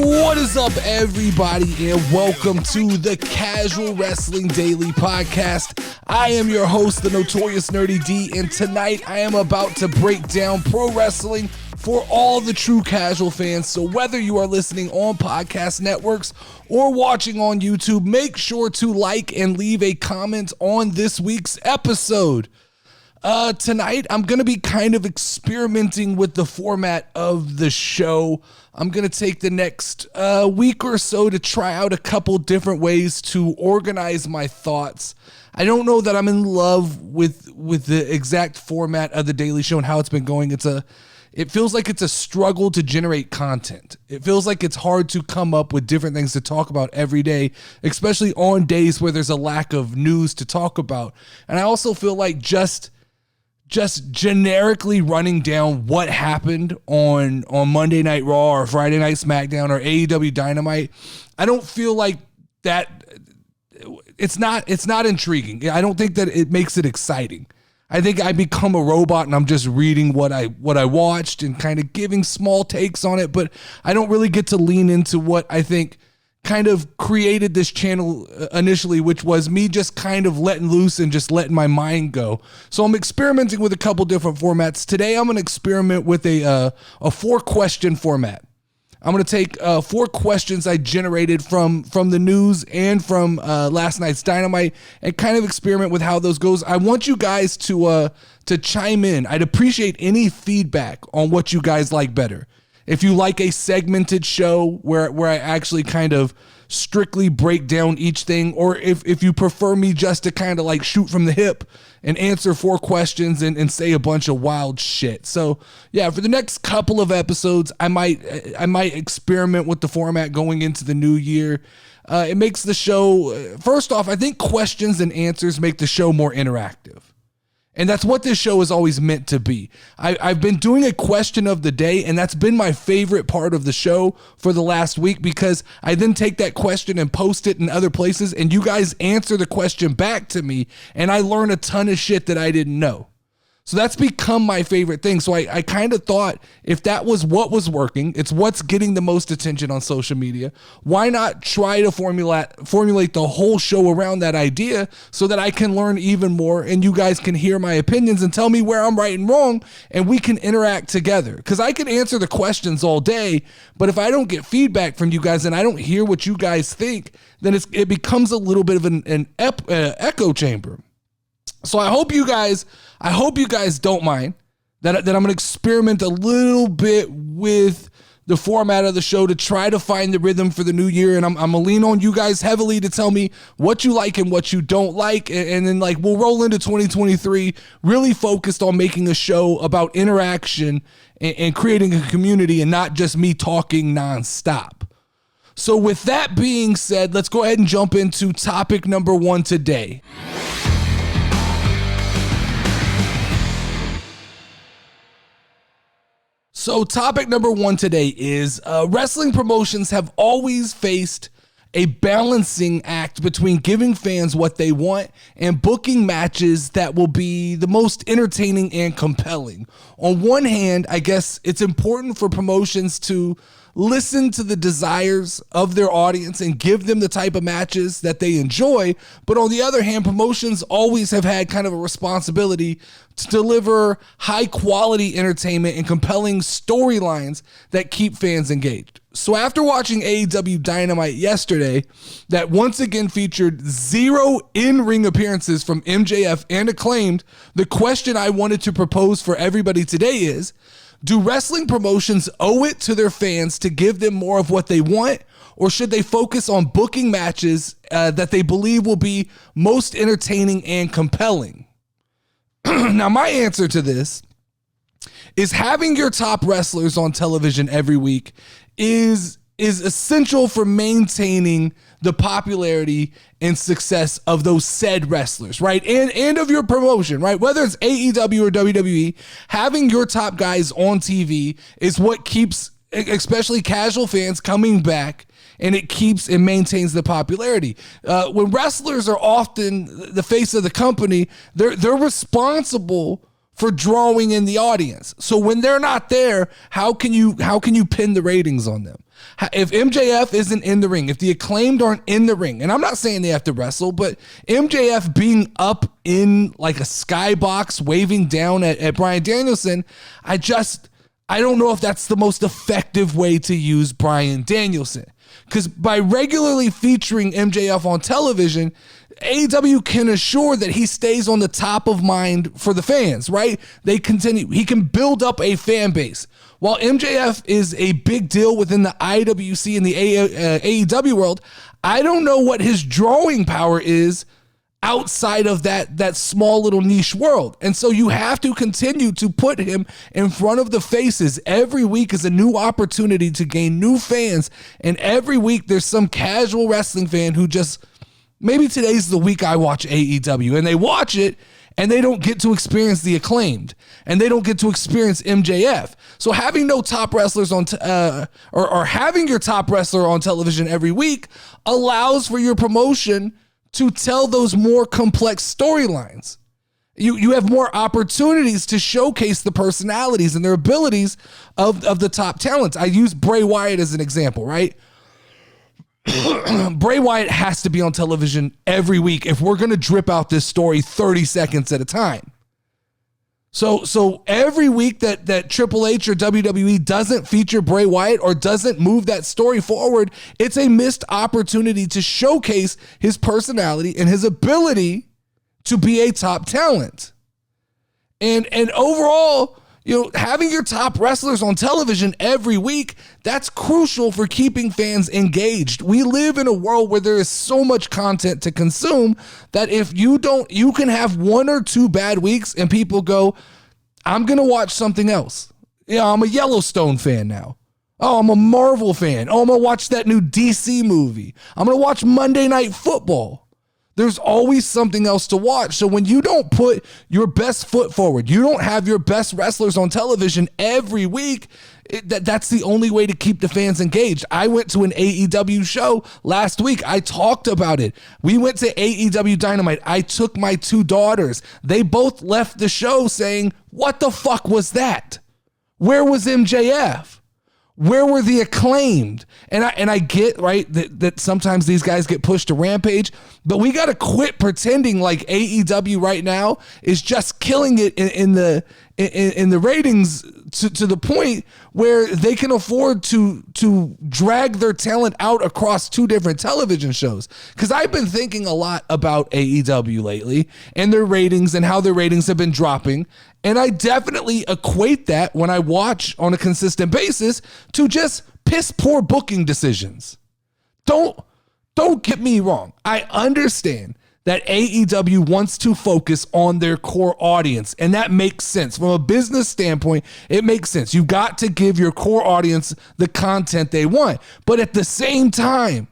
What is up, everybody, and welcome to the Casual Wrestling Daily Podcast. I am your host, the Notorious Nerdy D, and tonight I am about to break down pro wrestling for all the true casual fans. So whether you are listening on podcast networks or watching on YouTube, make sure to like and leave a comment on this week's episode. Tonight, I'm going to be kind of experimenting with the format of the show. I'm going to take the next week or so to try out a couple different ways to organize my thoughts. I don't know that I'm in love with the exact format of the Daily Show and how it's been going. It feels like it's a struggle to generate content. It feels like it's hard to come up with different things to talk about every day, especially on days where there's a lack of news to talk about. And I also feel like just generically running down what happened on Monday Night Raw or Friday Night SmackDown or AEW Dynamite, I don't feel like that. It's not intriguing. I don't think that it makes it exciting. I think I become a robot and I'm just reading what I watched and kind of giving small takes on it, but I don't really get to lean into what I think kind of created this channel initially, which was me just kind of letting loose and just letting my mind go. So I'm experimenting with a couple different formats. Today I'm going to experiment with a 4-question format. I'm going to take 4 questions I generated from the news and from last night's Dynamite and kind of experiment with how those goes. I want you guys to chime in. I'd appreciate any feedback on what you guys like better. If you like a segmented show where I actually kind of strictly break down each thing, or if you prefer me just to kind of like shoot from the hip and answer 4 questions and say a bunch of wild shit. So yeah, for the next couple of episodes, I might experiment with the format going into the new year. It makes the show, first off, I think questions and answers make the show more interactive. And that's what this show is always meant to be. I've been doing a question of the day, and that's been my favorite part of the show for the last week, because I then take that question and post it in other places, and you guys answer the question back to me, and I learn a ton of shit that I didn't know. So that's become my favorite thing. So I kind of thought, if that was what was working, it's what's getting the most attention on social media, why not try to formulate the whole show around that idea so that I can learn even more and you guys can hear my opinions and tell me where I'm right and wrong, and we can interact together. Because I can answer the questions all day, but if I don't get feedback from you guys and I don't hear what you guys think, then it becomes a little bit of an echo chamber. So I hope you guys don't mind that I'm going to experiment a little bit with the format of the show to try to find the rhythm for the new year. And I'm going to lean on you guys heavily to tell me what you like and what you don't like. And then we'll roll into 2023 really focused on making a show about interaction and creating a community and not just me talking nonstop. So with that being said, let's go ahead and jump into topic number 1 today. So topic number 1 today is wrestling promotions have always faced a balancing act between giving fans what they want and booking matches that will be the most entertaining and compelling. On one hand, I guess it's important for promotions to listen to the desires of their audience and give them the type of matches that they enjoy. But on the other hand, promotions always have had kind of a responsibility to deliver high quality entertainment and compelling storylines that keep fans engaged. So after watching AEW Dynamite yesterday, that once again featured 0 in-ring appearances from MJF and Acclaimed, the question I wanted to propose for everybody today is, do wrestling promotions owe it to their fans to give them more of what they want, or should they focus on booking matches that they believe will be most entertaining and compelling? Now, my answer to this is having your top wrestlers on television every week is essential for maintaining the popularity and success of those said wrestlers, right? And of your promotion, right? Whether it's AEW or WWE, having your top guys on TV is what keeps especially casual fans coming back, and it keeps and maintains the popularity. When wrestlers are often the face of the company, they're responsible for drawing in the audience. So when they're not there, how can you pin the ratings on them? If MJF isn't in the ring, if the Acclaimed aren't in the ring, and I'm not saying they have to wrestle, but MJF being up in like a skybox, waving down at Bryan Danielson, I don't know if that's the most effective way to use Bryan Danielson. Because by regularly featuring MJF on television, AEW can assure that he stays on the top of mind for the fans, right? He can build up a fan base. While MJF is a big deal within the IWC and the AEW world, I don't know what his drawing power is outside of that small little niche world. And so you have to continue to put him in front of the faces. Every week is a new opportunity to gain new fans. And every week there's some casual wrestling fan who just, maybe today's the week I watch AEW, and they watch it and they don't get to experience the Acclaimed, and they don't get to experience MJF. So having no top wrestlers on, or having your top wrestler on television every week allows for your promotion to tell those more complex storylines. You have more opportunities to showcase the personalities and their abilities of the top talents. I use Bray Wyatt as an example, right? Bray Wyatt has to be on television every week if we're going to drip out this story 30 seconds at a time. So every week that Triple H or WWE doesn't feature Bray Wyatt or doesn't move that story forward, it's a missed opportunity to showcase his personality and his ability to be a top talent. And overall, having your top wrestlers on television every week, that's crucial for keeping fans engaged. We live in a world where there is so much content to consume that if you can have one or two bad weeks and people go, I'm going to watch something else. I'm a Yellowstone fan now. Oh, I'm a Marvel fan. Oh, I'm going to watch that new DC movie. I'm going to watch Monday Night Football. There's always something else to watch. So when you don't put your best foot forward, you don't have your best wrestlers on television every week, that's the only way to keep the fans engaged. I went to an AEW show last week. I talked about it. We went to AEW Dynamite. I took my two daughters. They both left the show saying, what the fuck was that? Where was MJF? Where were the Acclaimed? And I get, right, that sometimes these guys get pushed to Rampage, but we got to quit pretending like AEW right now is just killing it in the ratings to the point where they can afford to drag their talent out across two different television shows. Because I've been thinking a lot about AEW lately and their ratings and how their ratings have been dropping. And I definitely equate that when I watch on a consistent basis to just piss poor booking decisions. Don't get me wrong. I understand that AEW wants to focus on their core audience, and that makes sense. From a business standpoint, it makes sense. You've got to give your core audience the content they want. But at the same time,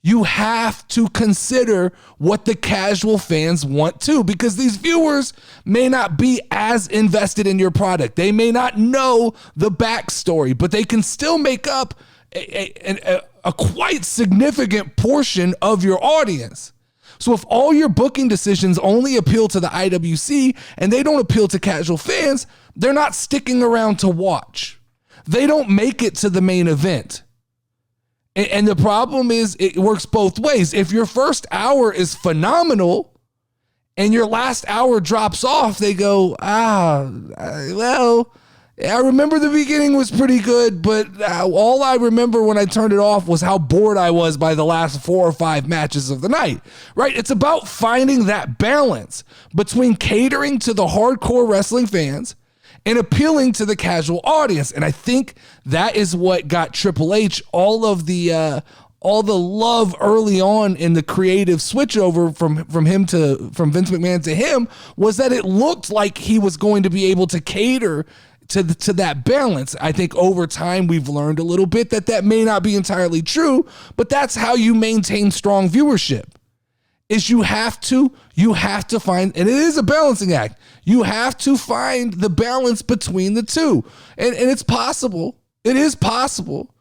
you have to consider what the casual fans want too, because these viewers may not be as invested in your product. They may not know the backstory, but they can still make up a quite significant portion of your audience. So if all your booking decisions only appeal to the IWC and they don't appeal to casual fans, they're not sticking around to watch. They don't make it to the main event. And the problem is it works both ways. If your first hour is phenomenal and your last hour drops off, they go, well, I remember the beginning was pretty good, but all I remember when I turned it off was how bored I was by the last 4 or 5 matches of the night, right? It's about finding that balance between catering to the hardcore wrestling fans and appealing to the casual audience. And I think that is what got Triple H all the love early on in the creative switchover from Vince McMahon to him, was that it looked like he was going to be able to cater to that balance. I think over time we've learned a little bit that may not be entirely true, but that's how you maintain strong viewership. Is you have to find, and it is a balancing act. You have to find the balance between the two. And it's possible. It is possible.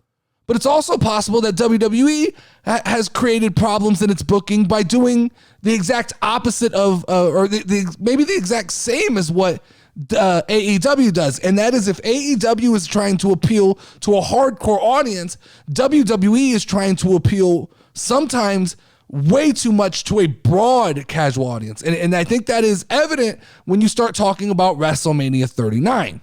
But it's also possible that WWE has created problems in its booking by doing the exact opposite of, or maybe the exact same as what AEW does. And that is, if AEW is trying to appeal to a hardcore audience, WWE is trying to appeal sometimes way too much to a broad casual audience. And I think that is evident when you start talking about WrestleMania 39.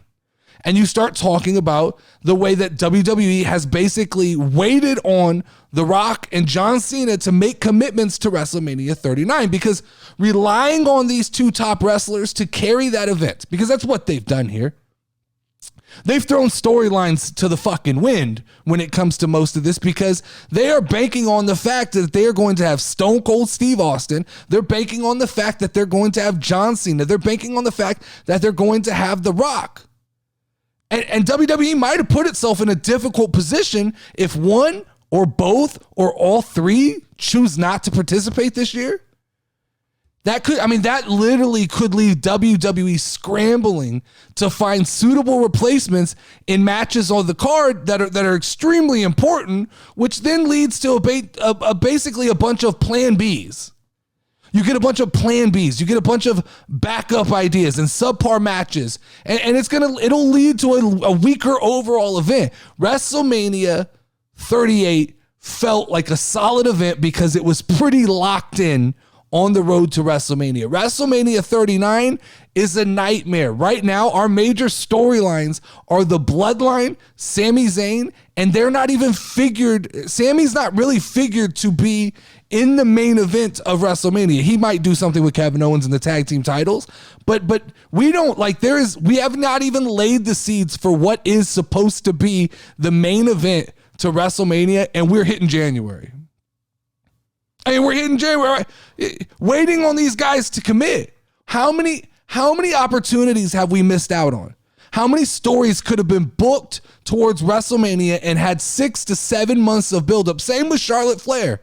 And you start talking about the way that WWE has basically waited on The Rock and John Cena to make commitments to WrestleMania 39, because relying on these two top wrestlers to carry that event, because that's what they've done here. They've thrown storylines to the fucking wind when it comes to most of this, because they are banking on the fact that they are going to have Stone Cold Steve Austin. They're banking on the fact that they're going to have John Cena. They're banking on the fact that they're going to have The Rock. And WWE might have put itself in a difficult position if one or both or all three choose not to participate this year. That literally could leave WWE scrambling to find suitable replacements in matches on the card that are extremely important, which then leads to basically a bunch of plan Bs. You get a bunch of plan Bs. You get a bunch of backup ideas and subpar matches. And it'll lead to a weaker overall event. WrestleMania 38 felt like a solid event because it was pretty locked in on the road to WrestleMania. WrestleMania 39 is a nightmare. Right now, our major storylines are the Bloodline, Sami Zayn, and they're not even figured. Sammy's not really figured to be in the main event of WrestleMania. He might do something with Kevin Owens in the tag team titles, but we don't we have not even laid the seeds for what is supposed to be the main event to WrestleMania, and we're hitting January. We're hitting January, waiting on these guys to commit. How many opportunities have we missed out on? How many stories could have been booked towards WrestleMania and had 6 to 7 months of buildup? Same with Charlotte Flair.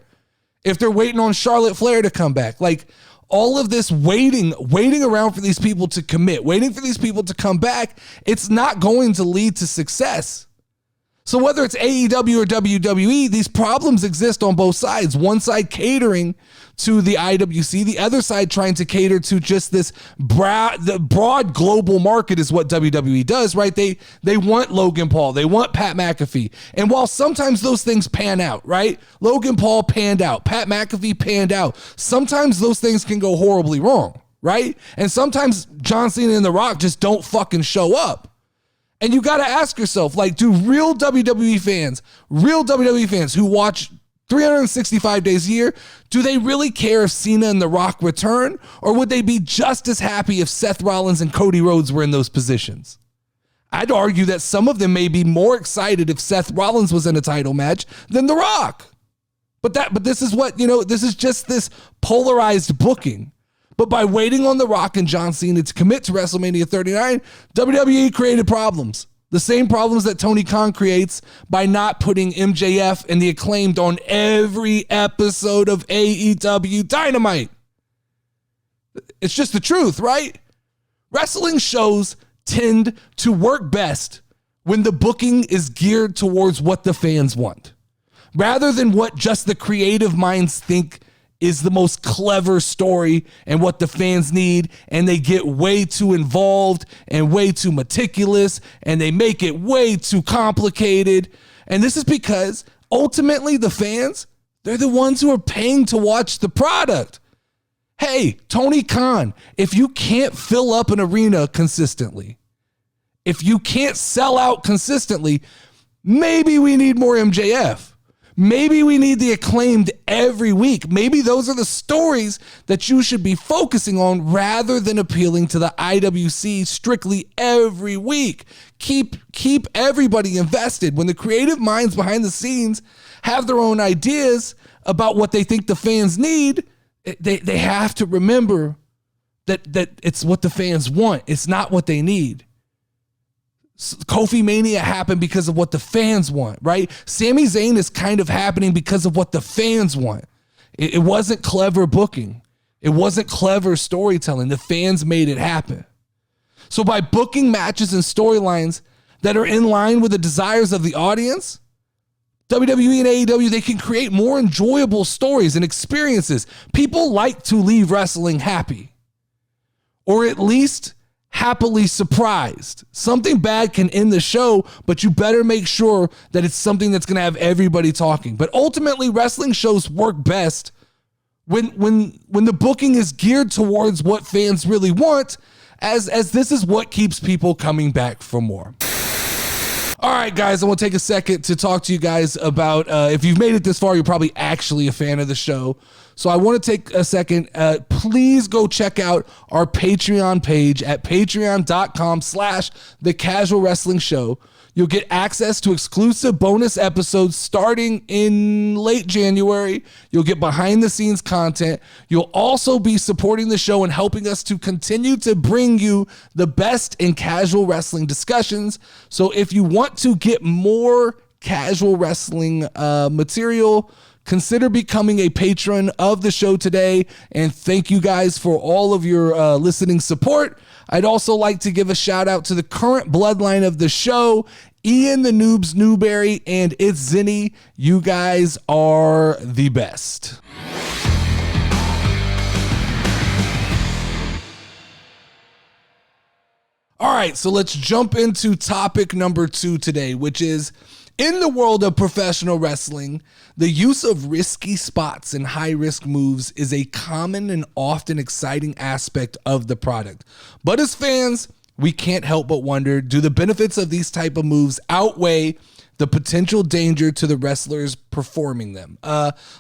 If they're waiting on Charlotte Flair to come back, like all of this waiting around for these people to commit, waiting for these people to come back, it's not going to lead to success. So whether it's AEW or WWE, these problems exist on both sides. One side catering to the IWC, the other side trying to cater to just this the broad global market is what WWE does, right? They want Logan Paul, they want Pat McAfee. And while sometimes those things pan out, right? Logan Paul panned out, Pat McAfee panned out. Sometimes those things can go horribly wrong, right? And sometimes John Cena and The Rock just don't fucking show up. And you got to ask yourself, like, do real WWE fans who watch 365 days a year, do they really care if Cena and The Rock return? Or would they be just as happy if Seth Rollins and Cody Rhodes were in those positions? I'd argue that some of them may be more excited if Seth Rollins was in a title match than The Rock. But this is what, this is just this polarized booking. But by waiting on The Rock and John Cena to commit to WrestleMania 39, WWE created problems. The same problems that Tony Khan creates by not putting MJF and the Acclaimed on every episode of AEW Dynamite. It's just the truth, right? Wrestling shows tend to work best when the booking is geared towards what the fans want, rather than what just the creative minds think is the most clever story and what the fans need, and they get way too involved and way too meticulous, and they make it way too complicated. And this is because ultimately the fans, they're the ones who are paying to watch the product. Hey, Tony Khan, if you can't fill up an arena consistently, if you can't sell out consistently, maybe we need more MJF. Maybe we need the Acclaimed every week. Maybe those are the stories that you should be focusing on rather than appealing to the IWC strictly every week. Keep everybody invested. When the creative minds behind the scenes have their own ideas about what they think the fans need, they have to remember that it's what the fans want. It's not what they need. Kofi Mania happened because of what the fans want, right? Sami Zayn is kind of happening because of what the fans want. It wasn't clever booking. It wasn't clever storytelling. The fans made it happen. So by booking matches and storylines that are in line with the desires of the audience, WWE and AEW, they can create more enjoyable stories and experiences. People like to leave wrestling happy, or at least happily surprised. Something bad can end the show, but you better make sure that it's something that's going to have everybody talking. But ultimately, wrestling shows work best when the booking is geared towards what fans really want, as this is what keeps people coming back for more. All right, guys, I want to take a second to talk to you guys about, if you've made it this far, you're probably actually a fan of the show. So I want to take a second. Please go check out our Patreon page at patreon.com/The Casual Wrestling Show. You'll get access to exclusive bonus episodes starting in late January. You'll get behind the scenes content. You'll also be supporting the show and helping us to continue to bring you the best in casual wrestling discussions. So if you want to get more casual wrestling material, consider becoming a patron of the show today. And thank you guys for all of your listening support. I'd also like to give a shout out to the current bloodline of the show, Ian the Noobs Newberry, and it's Zinni. You guys are the best. All right, so let's jump into topic number 2 today, which is, in the world of professional wrestling, the use of risky spots and high-risk moves is a common and often exciting aspect of the product. But as fans, we can't help but wonder, do the benefits of these type of moves outweigh the potential danger to the wrestlers performing them?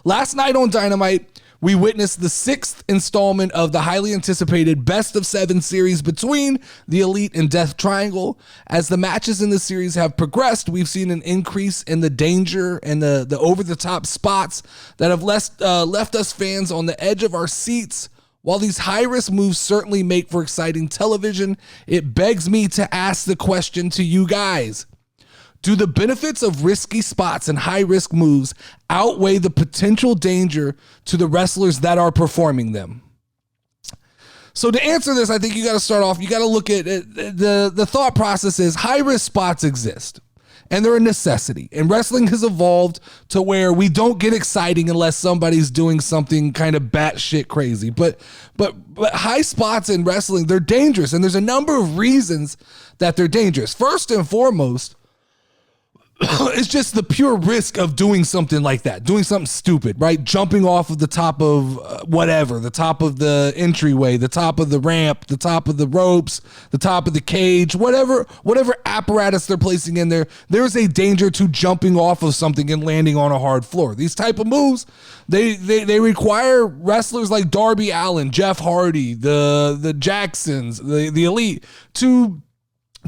Last night on Dynamite, we witnessed the 6th installment of the highly anticipated Best of 7 series between the Elite and Death Triangle. As the matches in the series have progressed, we've seen an increase in the danger and the over-the-top spots that have left us fans on the edge of our seats. While these high-risk moves certainly make for exciting television, it begs me to ask the question to you guys. Do the benefits of risky spots and high-risk moves outweigh the potential danger to the wrestlers that are performing them? So to answer this, I think you got to start off, you got to look at it. The thought process is high-risk spots exist, and they're a necessity. And wrestling has evolved to where we don't get exciting unless somebody's doing something kind of batshit crazy. But high spots in wrestling, they're dangerous, and there's a number of reasons that they're dangerous. First and foremost, it's just the pure risk of doing something like that, doing something stupid, right? Jumping off of the top of whatever, the top of the entryway, the top of the ramp, the top of the ropes, the top of the cage, whatever apparatus they're placing in there, there's a danger to jumping off of something and landing on a hard floor. These type of moves, they require wrestlers like Darby Allin, Jeff Hardy, the Jacksons, the Elite to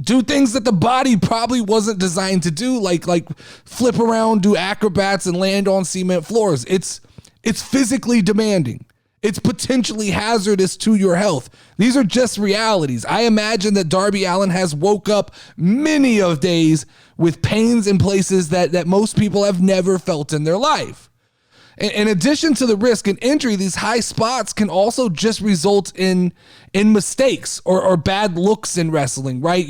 do things that the body probably wasn't designed to do, like flip around, do acrobats, and land on cement floors. It's physically demanding. It's potentially hazardous to your health. These are just realities. I imagine that Darby Allin has woke up many of days with pains in places that most people have never felt in their life. In addition to the risk and injury, these high spots can also just result in mistakes or bad looks in wrestling, right?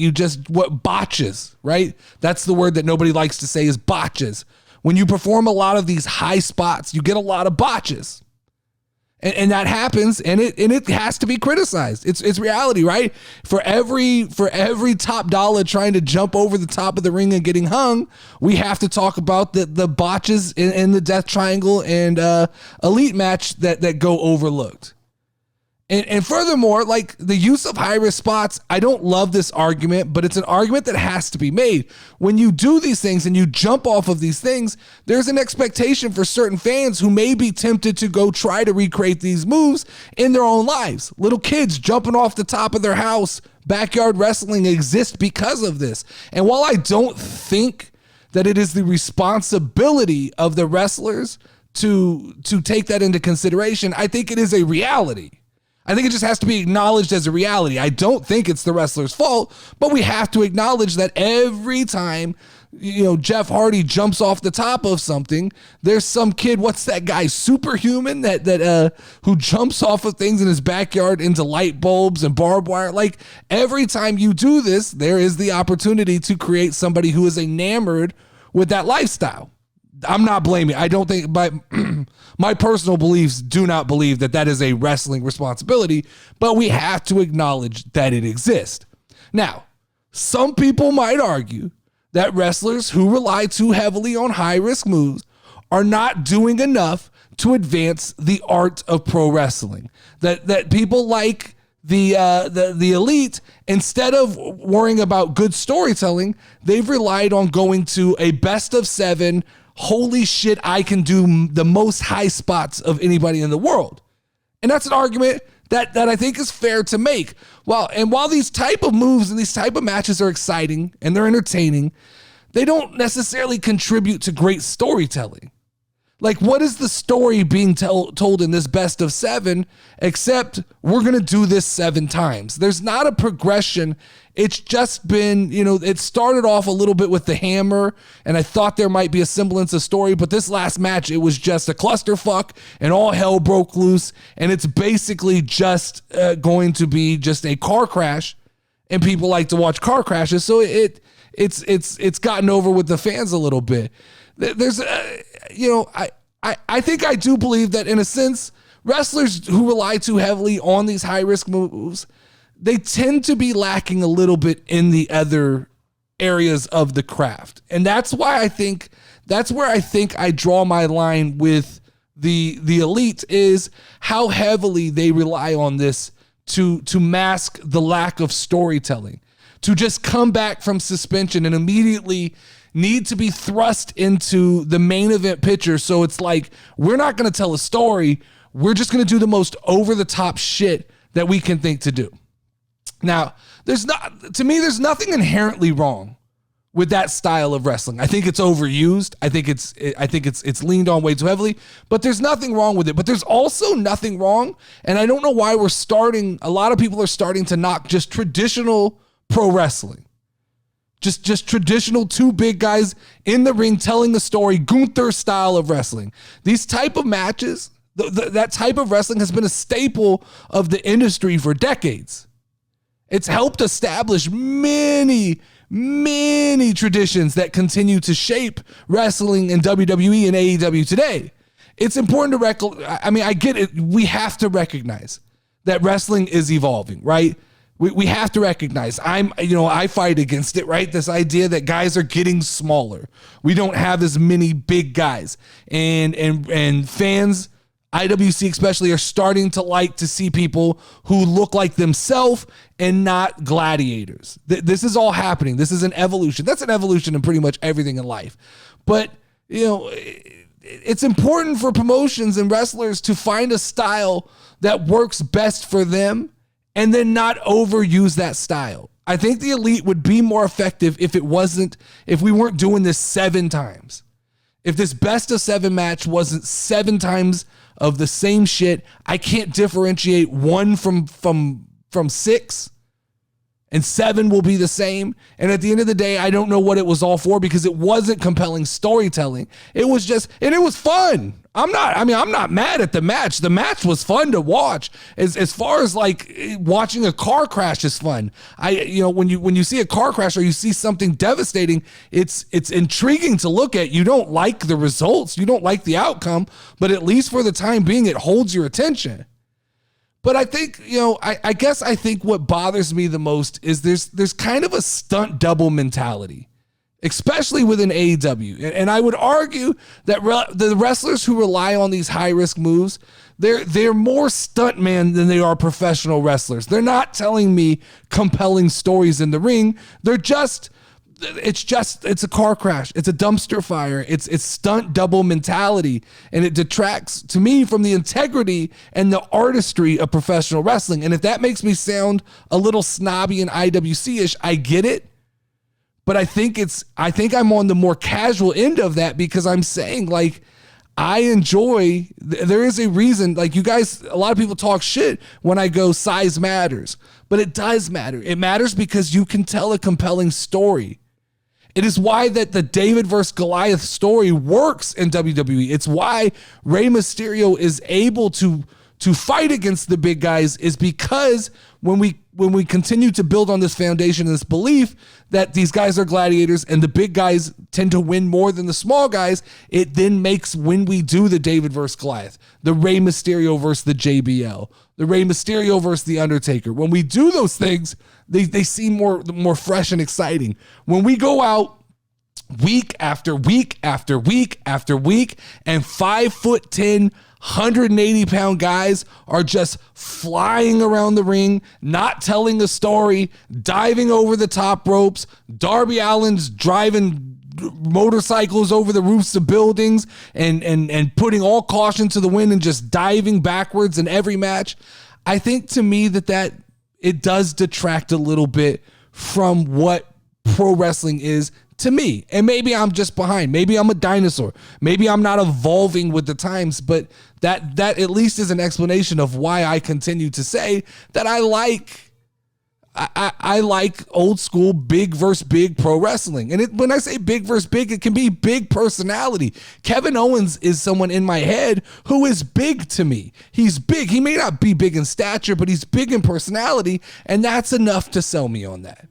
Botches, right? That's the word that nobody likes to say, is botches. When you perform a lot of these high spots, you get a lot of botches. And that happens, and it has to be criticized. It's reality, right? For every top dollar trying to jump over the top of the ring and getting hung, we have to talk about the botches in the Death Triangle and Elite match that go overlooked. And furthermore, like the use of high-risk spots, I don't love this argument, but it's an argument that has to be made. When you do these things and you jump off of these things, there's an expectation for certain fans who may be tempted to go try to recreate these moves in their own lives. Little kids jumping off the top of their house, backyard wrestling exists because of this. And while I don't think that it is the responsibility of the wrestlers to take that into consideration, I think it is a reality. I think it just has to be acknowledged as a reality. I don't think it's the wrestler's fault, but we have to acknowledge that every time, Jeff Hardy jumps off the top of something, there's some kid, what's that guy, Superhuman, that who jumps off of things in his backyard into light bulbs and barbed wire. Like, every time you do this, there is the opportunity to create somebody who is enamored with that lifestyle. I'm not blaming. I don't think, but my personal beliefs do not believe that is a wrestling responsibility, but we have to acknowledge that it exists. Now, some people might argue that wrestlers who rely too heavily on high-risk moves are not doing enough to advance the art of pro wrestling. That people like the Elite, instead of worrying about good storytelling, they've relied on going to a best of 7. Holy shit, I can do the most high spots of anybody in the world. And that's an argument that I think is fair to make. While these type of moves and these type of matches are exciting and they're entertaining, they don't necessarily contribute to great storytelling. Like, what is the story being told in this best of 7 except we're going to do this 7 times? There's not a progression. It's just been, it started off a little bit with the hammer, and I thought there might be a semblance of story, but this last match, it was just a clusterfuck, and all hell broke loose, and it's basically just going to be just a car crash, and people like to watch car crashes, so it's gotten over with the fans a little bit. There's, I think I do believe that in a sense, wrestlers who rely too heavily on these high risk moves, they tend to be lacking a little bit in the other areas of the craft. And that's where I think I draw my line with the Elite, is how heavily they rely on this to mask the lack of storytelling, to just come back from suspension and immediately need to be thrust into the main event picture. So it's like, we're not going to tell a story. We're just going to do the most over the top shit that we can think to do. Now, there's nothing inherently wrong with that style of wrestling. I think it's overused. I think it's leaned on way too heavily, but there's nothing wrong with it. But there's also nothing wrong. And I don't know why a lot of people are starting to knock just traditional pro wrestling. Just traditional 2 big guys in the ring telling the story, Gunther style of wrestling. These type of matches, that type of wrestling has been a staple of the industry for decades. It's helped establish many, many traditions that continue to shape wrestling in WWE and AEW today. It's important to I get it. We have to recognize that wrestling is evolving, right? We have to recognize, I fight against it, right? This idea that guys are getting smaller. We don't have as many big guys. And fans, IWC especially, are starting to like to see people who look like themselves and not gladiators. This is all happening. This is an evolution. That's an evolution in pretty much everything in life. But, it's important for promotions and wrestlers to find a style that works best for them and then not overuse that style. I think the Elite would be more effective if we weren't doing this 7 times. If this best of 7 match wasn't 7 times of the same shit, I can't differentiate 1 from 6, and 7 will be the same. And at the end of the day, I don't know what it was all for, because it wasn't compelling storytelling. It was and it was fun. I'm not mad at the match. The match was fun to watch. As far as like watching a car crash is fun. When you see a car crash or you see something devastating, it's intriguing to look at. You don't like the results, you don't like the outcome, but at least for the time being, it holds your attention. But I think, I guess I think what bothers me the most is there's kind of a stunt double mentality, especially within AEW. And I would argue that the wrestlers who rely on these high risk moves, they're more stuntman than they are professional wrestlers. They're not telling me compelling stories in the ring. It's a car crash. It's a dumpster fire. It's stunt double mentality. And it detracts to me from the integrity and the artistry of professional wrestling. And if that makes me sound a little snobby and IWC-ish, I get it. But I think I'm on the more casual end of that, because I'm saying, like, I enjoy, there is a reason, like, you guys, a lot of people talk shit when I go size matters, but it does matter. It matters because you can tell a compelling story. It is why that the David versus Goliath story works in WWE. It's why Rey Mysterio is able to fight against the big guys, is because when we we continue to build on this foundation and this belief that these guys are gladiators and the big guys tend to win more than the small guys, it then makes, when we do the David versus Goliath, the Rey Mysterio versus the JBL, the Rey Mysterio versus the Undertaker, when we do those things, they seem more fresh and exciting. When we go out week after week after week after week, and 5'10", 180-pound guys are just flying around the ring, not telling a story, diving over the top ropes. Darby Allin's driving motorcycles over the roofs of buildings and putting all caution to the wind and just diving backwards in every match. I think, to me, that it does detract a little bit from what pro wrestling is to me. And maybe I'm just behind. Maybe I'm a dinosaur. Maybe I'm not evolving with the times, but that at least is an explanation of why I continue to say that I like old school big versus big pro wrestling. And when I say big versus big, it can be big personality. Kevin Owens is someone in my head who is big to me. He's big. He may not be big in stature, but he's big in personality, and that's enough to sell me on that.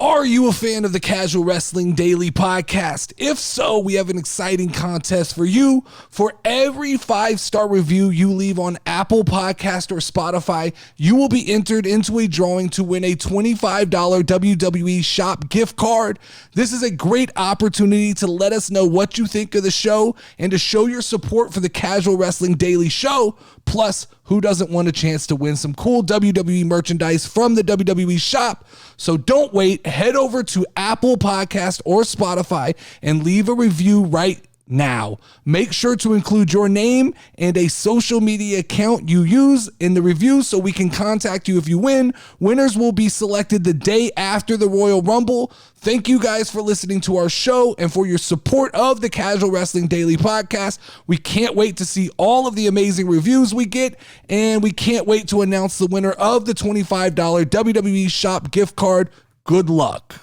Are you a fan of the Casual Wrestling Daily Podcast? If so, we have an exciting contest for you. For every 5-star review you leave on Apple Podcast or Spotify, you will be entered into a drawing to win a $25 WWE Shop gift card. This is a great opportunity to let us know what you think of the show and to show your support for the Casual Wrestling Daily Show. Plus, who doesn't want a chance to win some cool WWE merchandise from the WWE Shop? So don't wait. Head over to Apple Podcast or Spotify and leave a review right now. Make sure to include your name and a social media account you use in the review so we can contact you if you win. Winners will be selected the day after the Royal Rumble. Thank you guys for listening to our show and for your support of the Casual Wrestling Daily Podcast. We can't wait to see all of the amazing reviews we get, and we can't wait to announce the winner of the $25 WWE Shop gift card. Good luck.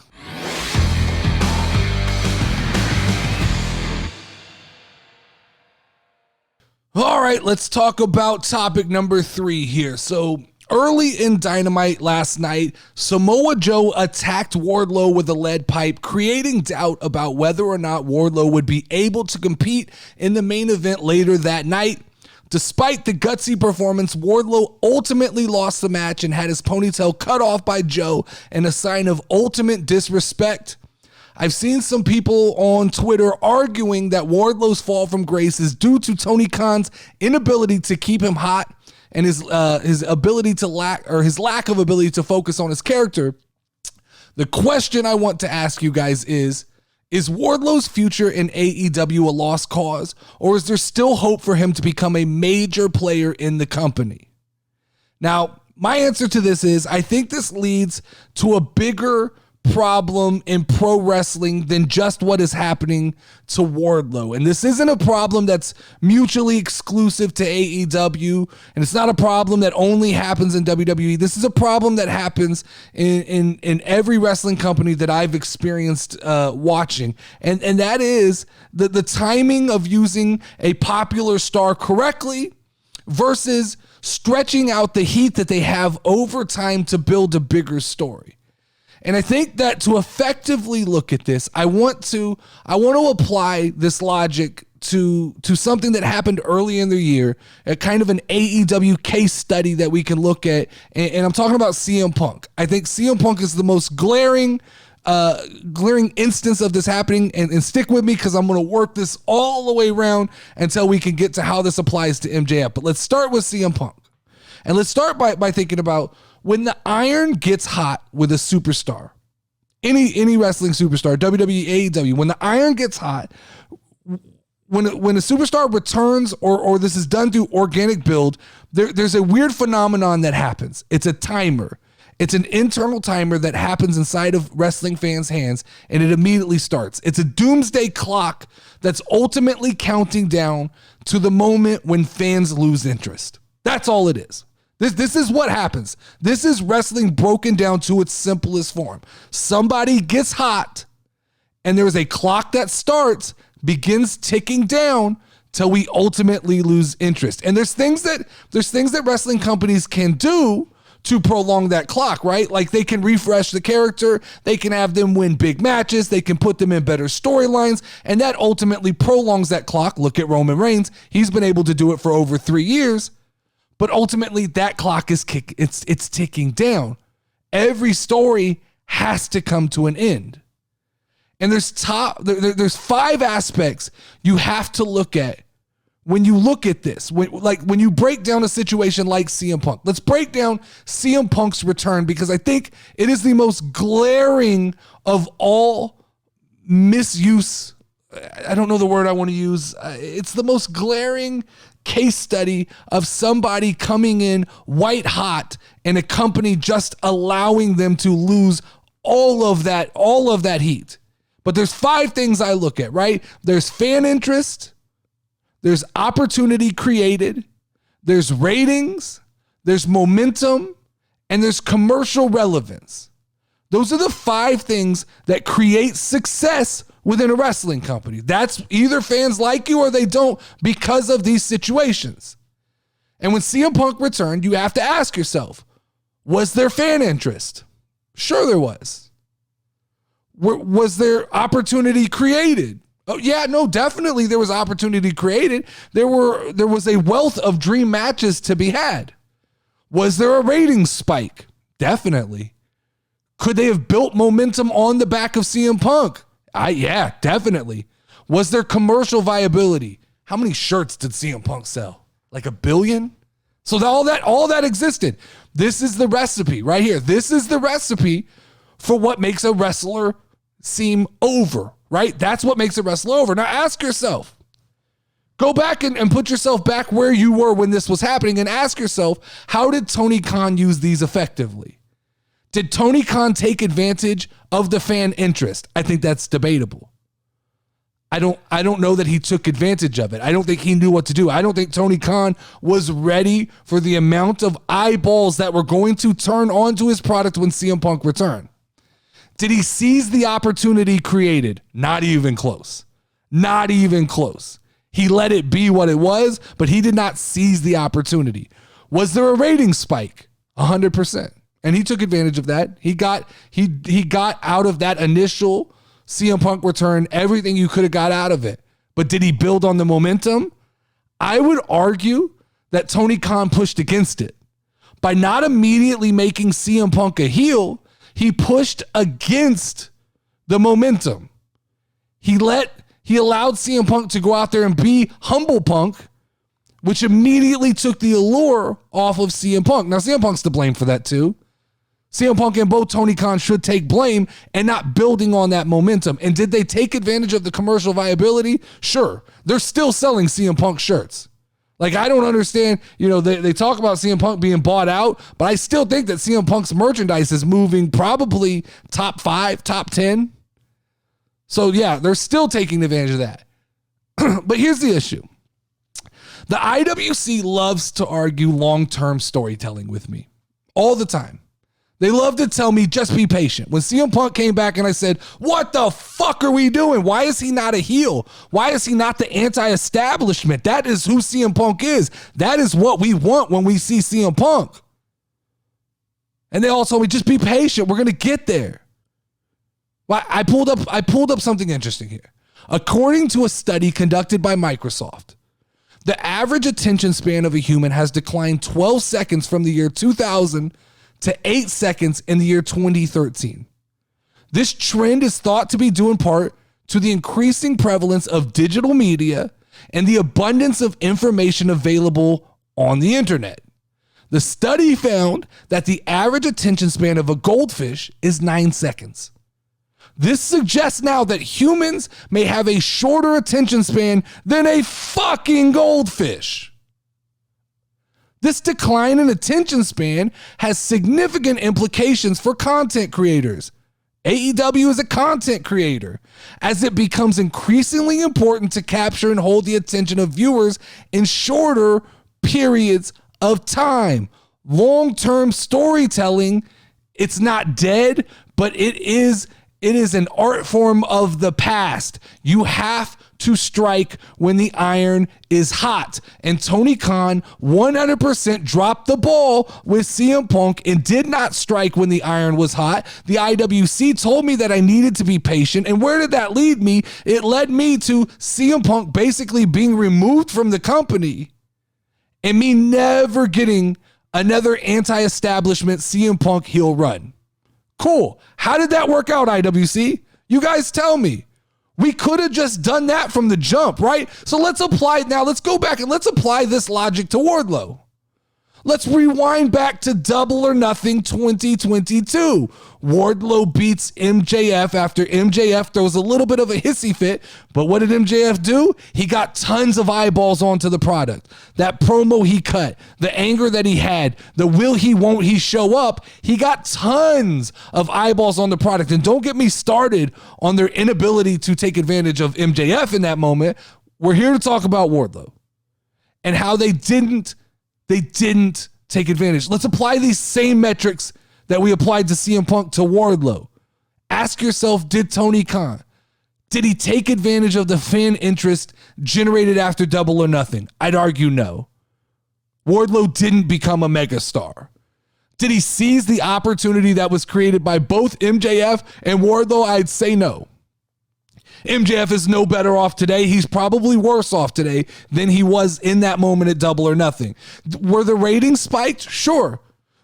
All right, let's talk about topic number 3 here. So early in Dynamite last night, Samoa Joe attacked Wardlow with a lead pipe, creating doubt about whether or not Wardlow would be able to compete in the main event later that night. Despite the gutsy performance, Wardlow ultimately lost the match and had his ponytail cut off by Joe in a sign of ultimate disrespect. I've seen some people on Twitter arguing that Wardlow's fall from grace is due to Tony Khan's inability to keep him hot and his ability to lack of ability to focus on his character. The question I want to ask you guys is Wardlow's future in AEW a lost cause, or is there still hope for him to become a major player in the company? Now, my answer to this is I think this leads to a bigger problem in pro wrestling than just what is happening to Wardlow. And this isn't a problem that's mutually exclusive to AEW, and it's not a problem that only happens in WWE. This is a problem that happens in every wrestling company that I've experienced watching. And that is the timing of using a popular star correctly versus stretching out the heat that they have over time to build a bigger story. And I think that to effectively look at this, I want to apply this logic to something that happened early in the year, a kind of an AEW case study that we can look at. And I'm talking about CM Punk. I think CM Punk is the most glaring instance of this happening. And stick with me because I'm going to work this all the way around until we can get to how this applies to MJF. But let's start with CM Punk. And let's start by thinking about when the iron gets hot with a superstar, any wrestling superstar, WWE, AEW, when the iron gets hot, when a superstar returns or this is done through organic build, there's a weird phenomenon that happens. It's a timer. It's an internal timer that happens inside of wrestling fans' hands, and it immediately starts. It's a doomsday clock that's ultimately counting down to the moment when fans lose interest. That's all it is. This is what happens. This is wrestling broken down to its simplest form. Somebody gets hot, and there is a clock that starts, begins ticking down till we ultimately lose interest. And there's things that wrestling companies can do to prolong that clock, right? Like they can refresh the character, they can have them win big matches, they can put them in better storylines, and that ultimately prolongs that clock. Look at Roman Reigns. He's been able to do it for over 3 years, but ultimately that clock is it's ticking down. Every story has to come to an end. And there's 5 aspects you have to look at when you look at this. When you break down a situation like CM Punk. Let's break down CM Punk's return, because I think it is the most glaring of all misuse. I don't know the word I want to use. It's the most glaring case study of somebody coming in white hot and a company just allowing them to lose all of that heat. But there's 5 things I look at, right? There's fan interest, there's opportunity created, there's ratings, there's momentum, and there's commercial relevance. Those are the 5 things that create success within a wrestling company. That's either fans like you or they don't because of these situations. And when CM Punk returned, you have to ask yourself, was there fan interest? Sure there was. Was there opportunity created? Oh yeah, no, definitely there was opportunity created. There was a wealth of dream matches to be had. Was there a ratings spike? Definitely. Could they have built momentum on the back of CM Punk? Yeah, definitely. Was there commercial viability? How many shirts did CM Punk sell? Like 1 billion? So all that existed. This is the recipe right here. This is the recipe for what makes a wrestler seem over, right? That's what makes a wrestler over. Now ask yourself, go back and put yourself back where you were when this was happening and ask yourself, how did Tony Khan use these effectively? Did Tony Khan take advantage of the fan interest? I think that's debatable. I don't know that he took advantage of it. I don't think he knew what to do. I don't think Tony Khan was ready for the amount of eyeballs that were going to turn onto his product when CM Punk returned. Did he seize the opportunity created? Not even close. Not even close. He let it be what it was, but he did not seize the opportunity. Was there a rating spike? 100%. And he took advantage of that. He got out of that initial CM Punk return everything you could have got out of it. But did he build on the momentum? I would argue that Tony Khan pushed against it. By not immediately making CM Punk a heel, he pushed against the momentum. He allowed CM Punk to go out there and be humble Punk, which immediately took the allure off of CM Punk. Now, CM Punk's to blame for that too. CM Punk and both Tony Khan should take blame and not building on that momentum. And did they take advantage of the commercial viability? Sure. They're still selling CM Punk shirts. Like, I don't understand, they talk about CM Punk being bought out, but I still think that CM Punk's merchandise is moving probably top 5, top 10. So yeah, they're still taking advantage of that. But here's the issue. The IWC loves to argue long-term storytelling with me all the time. They love to tell me, just be patient. When CM Punk came back and I said, what the fuck are we doing? Why is he not a heel? Why is he not the anti-establishment? That is who CM Punk is. That is what we want when we see CM Punk. And they all told me, just be patient. We're going to get there. Well, I pulled up something interesting here. According to a study conducted by Microsoft, the average attention span of a human has declined 12 seconds from the year 2000 to 8 seconds in the year 2013. This trend is thought to be due in part to the increasing prevalence of digital media and the abundance of information available on the internet. The study found that the average attention span of a goldfish is 9 seconds. This suggests now that humans may have a shorter attention span than a fucking goldfish. This decline in attention span has significant implications for content creators. AEW is a content creator, as it becomes increasingly important to capture and hold the attention of viewers in shorter periods of time. Long-term storytelling, it's not dead, but it is an art form of the past. You have to strike when the iron is hot. And Tony Khan 100% dropped the ball with CM Punk and did not strike when the iron was hot. The IWC told me that I needed to be patient. And where did that lead me? It led me to CM Punk basically being removed from the company and me never getting another anti-establishment CM Punk heel run. Cool. How did that work out, IWC? You guys tell me. We could have just done that from the jump, right? So let's go back and let's apply this logic to Wardlow. Let's rewind back to Double or Nothing 2022. Wardlow beats MJF after MJF throws a little bit of a hissy fit. But what did MJF do? He got tons of eyeballs onto the product. That promo he cut, the anger that he had, the will he won't he show up, he got tons of eyeballs on the product. And don't get me started on their inability to take advantage of MJF in that moment. We're here to talk about Wardlow and how they didn't take advantage. Let's apply these same metrics that we applied to CM Punk to Wardlow. Ask yourself, did Tony Khan, did he take advantage of the fan interest generated after Double or Nothing? I'd argue no. Wardlow didn't become a megastar. Did he seize the opportunity that was created by both MJF and Wardlow? I'd say no. MJF is no better off today. He's probably worse off today than he was in that moment at Double or Nothing. Were the ratings spiked? Sure.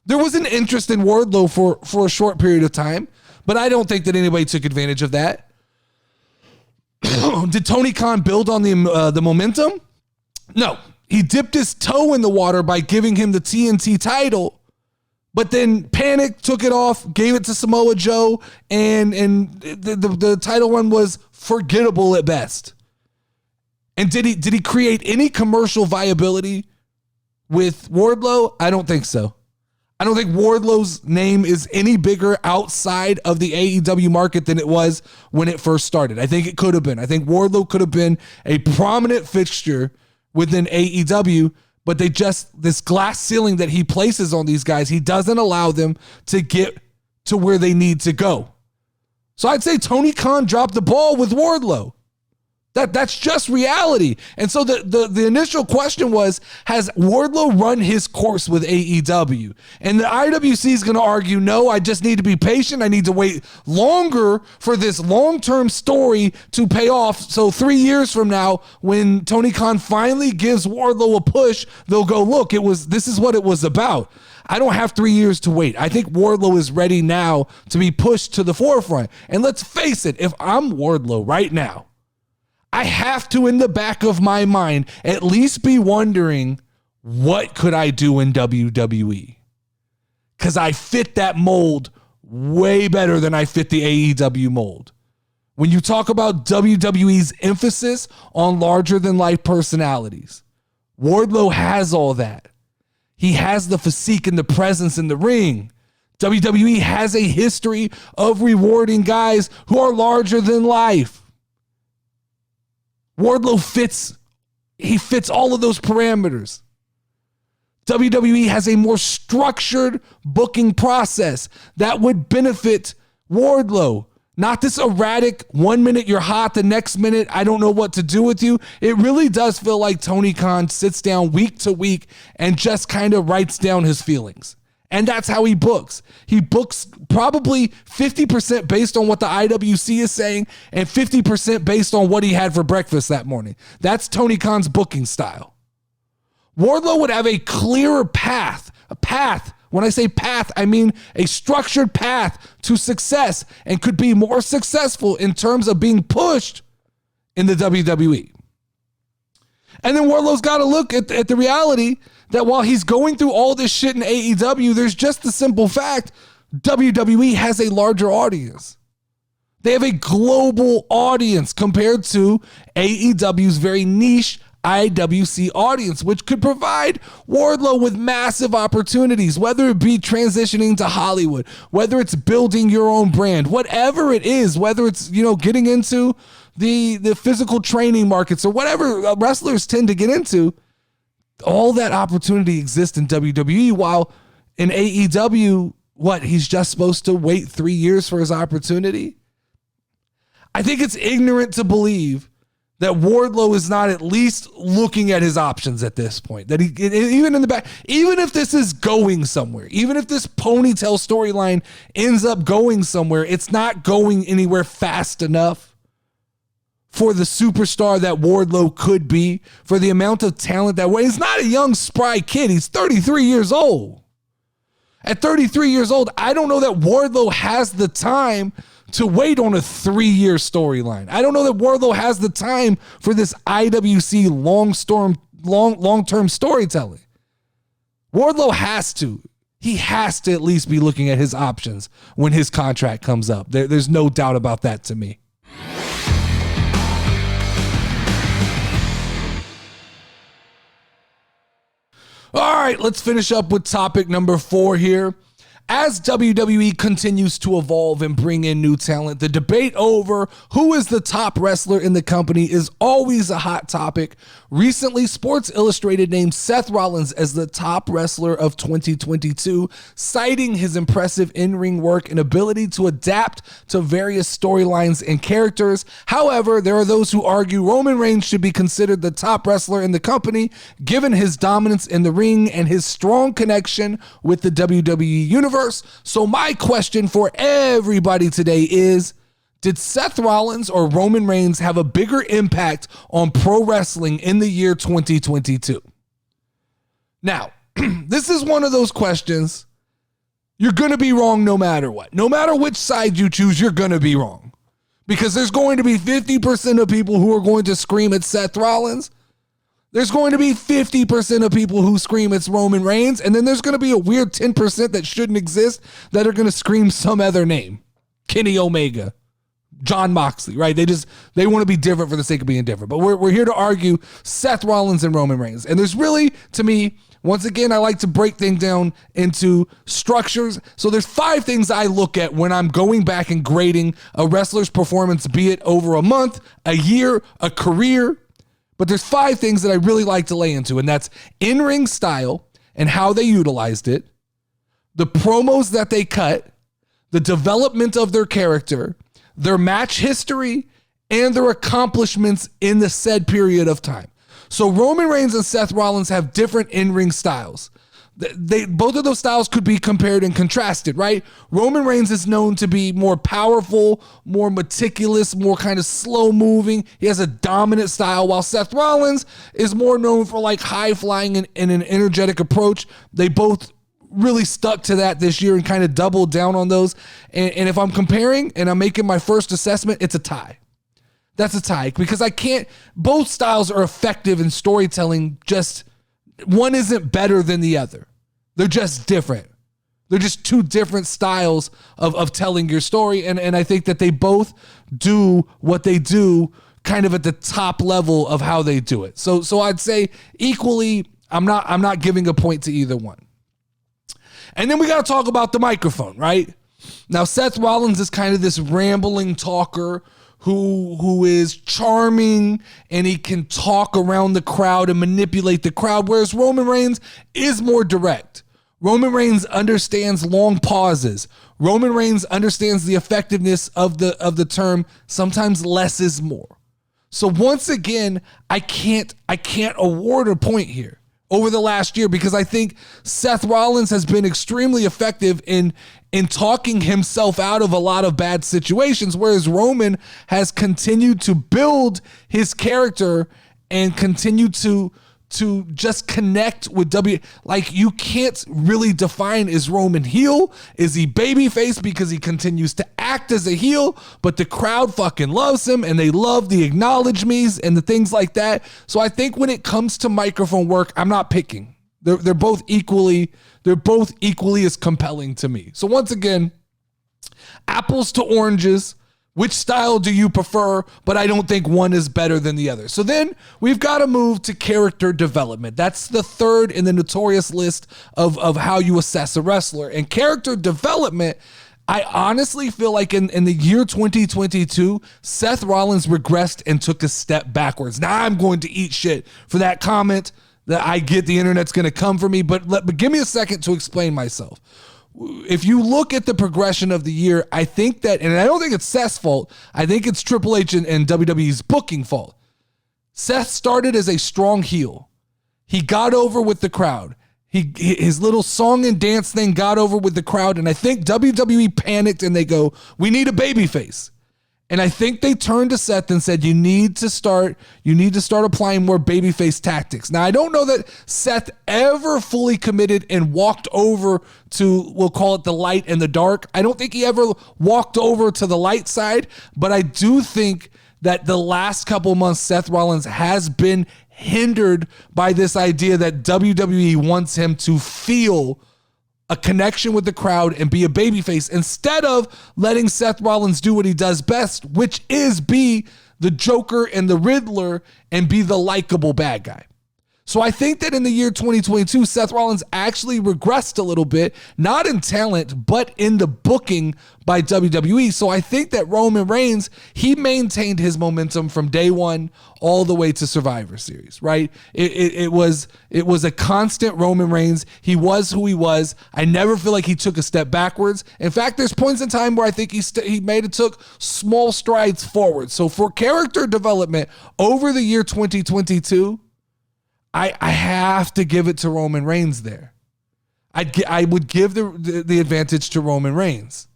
There was an interest in Wardlow for a short period of time, but I don't think that anybody took advantage of that. Did Tony Khan build on the momentum? No. He dipped his toe in the water by giving him the TNT title, but then panicked, took it off, gave it to Samoa Joe, and the title run was forgettable at best. And did he create any commercial viability with Wardlow? I don't think so. I don't think Wardlow's name is any bigger outside of the AEW market than it was when it first started. I think it could have been. I think Wardlow could have been a prominent fixture within AEW, but this glass ceiling that he places on these guys, he doesn't allow them to get to where they need to go. So I'd say Tony Khan dropped the ball with Wardlow. That's just reality. And so the initial question was, has Wardlow run his course with AEW? And the IWC is going to argue, no, I just need to be patient. I need to wait longer for this long-term story to pay off. So 3 years from now, when Tony Khan finally gives Wardlow a push, they'll go, look, this is what it was about. I don't have 3 years to wait. I think Wardlow is ready now to be pushed to the forefront. And let's face it, if I'm Wardlow right now, I have to, in the back of my mind, at least be wondering, what could I do in WWE? Because I fit that mold way better than I fit the AEW mold. When you talk about WWE's emphasis on larger-than-life personalities, Wardlow has all that. He has the physique and the presence in the ring. WWE has a history of rewarding guys who are larger than life. Wardlow fits all of those parameters. WWE has a more structured booking process that would benefit Wardlow. Not this erratic, 1 minute you're hot, the next minute I don't know what to do with you. It really does feel like Tony Khan sits down week to week and just kind of writes down his feelings. And that's how he books. He books probably 50% based on what the IWC is saying and 50% based on what he had for breakfast that morning. That's Tony Khan's booking style. Wardlow would have a clearer path. A path. When I say path, I mean a structured path to success and could be more successful in terms of being pushed in the WWE. And then Wardlow's got to look at the reality that while he's going through all this shit in AEW, there's just the simple fact WWE has a larger audience. They have a global audience compared to AEW's very niche IWC audience, which could provide Wardlow with massive opportunities, whether it be transitioning to Hollywood, whether it's building your own brand, whatever it is, whether it's, getting into the physical training markets or whatever wrestlers tend to get into. All that opportunity exists in WWE, while in AEW, he's just supposed to wait 3 years for his opportunity? I think it's ignorant to believe that Wardlow is not at least looking at his options at this point. That he, even in the back, even if this is going somewhere, even if this ponytail storyline ends up going somewhere, it's not going anywhere fast enough for the superstar that Wardlow could be, for the amount of talent that way. He's not a young, spry kid. He's 33 years old. At 33 years old, I don't know that Wardlow has the time to wait on a 3-year storyline. I don't know that Wardlow has the time for this IWC long-term storytelling. Wardlow has to. He has to at least be looking at his options when his contract comes up. There's no doubt about that to me. All right, let's finish up with topic number 4 here. As WWE continues to evolve and bring in new talent, the debate over who is the top wrestler in the company is always a hot topic. Recently, Sports Illustrated named Seth Rollins as the top wrestler of 2022, citing his impressive in-ring work and ability to adapt to various storylines and characters. However, there are those who argue Roman Reigns should be considered the top wrestler in the company, given his dominance in the ring and his strong connection with the WWE Universe. So my question for everybody today is, did Seth Rollins or Roman Reigns have a bigger impact on pro wrestling in the year 2022? Now, this is one of those questions you're going to be wrong no matter what. No matter which side you choose, you're going to be wrong. Because there's going to be 50% of people who are going to scream at Seth Rollins. There's going to be 50% of people who scream it's Roman Reigns, and then there's going to be a weird 10% that shouldn't exist that are going to scream some other name. Kenny Omega, John Moxley, right? They want to be different for the sake of being different. But we're here to argue Seth Rollins and Roman Reigns. And there's really, to me, once again, I like to break things down into structures. So there's 5 things I look at when I'm going back and grading a wrestler's performance, be it over a month, a year, a career. But there's 5 things that I really like to lay into, and that's in-ring style and how they utilized it, the promos that they cut, the development of their character, their match history, and their accomplishments in the said period of time. So Roman Reigns and Seth Rollins have different in-ring styles. Both of those styles could be compared and contrasted, right? Roman Reigns is known to be more powerful, more meticulous, more kind of slow moving. He has a dominant style, while Seth Rollins is more known for like high flying and an energetic approach. They both really stuck to that this year and kind of doubled down on those. And if I'm comparing and I'm making my first assessment, it's a tie. That's a tie, because both styles are effective in storytelling, just one isn't better than the other. They're just different. They're just 2 different styles of telling your story. And I think that they both do what they do kind of at the top level of how they do it. So I'd say equally, I'm not giving a point to either one. And then we got to talk about the microphone, right? Now, Seth Rollins is kind of this rambling talker who is charming, and he can talk around the crowd and manipulate the crowd, whereas Roman Reigns is more direct. Roman Reigns understands long pauses. Roman Reigns understands the effectiveness of the term, sometimes less is more. So once again, I can't award a point here over the last year, because I think Seth Rollins has been extremely effective in talking himself out of a lot of bad situations, whereas Roman has continued to build his character and continue to just connect with like, you can't really define, is Roman heel? Is he babyface because he continues to act as a heel, but the crowd fucking loves him and they love the acknowledge me's and the things like that. So I think when it comes to microphone work, I'm not picking. They're both equally as compelling to me. So once again, apples to oranges. Which style do you prefer? But I don't think one is better than the other. So then we've got to move to character development. That's the third in the notorious list of how you assess a wrestler. And character development, I honestly feel like in the year 2022, Seth Rollins regressed and took a step backwards. Now I'm going to eat shit for that comment. That I get the internet's going to come for me, but give me a second to explain myself. If you look at the progression of the year, I think that, and I don't think it's Seth's fault, I think it's Triple H and WWE's booking fault. Seth started as a strong heel. He got over with the crowd. His little song and dance thing got over with the crowd, and I think WWE panicked and they go, we need a babyface. And I think they turned to Seth and said, you need to start applying more babyface tactics. Now, I don't know that Seth ever fully committed and walked over to, we'll call it the light and the dark. I don't think he ever walked over to the light side, but I do think that the last couple months, Seth Rollins has been hindered by this idea that WWE wants him to feel a connection with the crowd and be a babyface instead of letting Seth Rollins do what he does best, which is be the Joker and the Riddler and be the likable bad guy. So I think that in the year 2022, Seth Rollins actually regressed a little bit, not in talent, but in the booking by WWE. So I think that Roman Reigns, he maintained his momentum from day one all the way to Survivor Series, right? It was a constant Roman Reigns. He was who he was. I never feel like he took a step backwards. In fact, there's took small strides forward. So for character development over the year 2022, I have to give it to Roman Reigns there. I would give the advantage to Roman Reigns.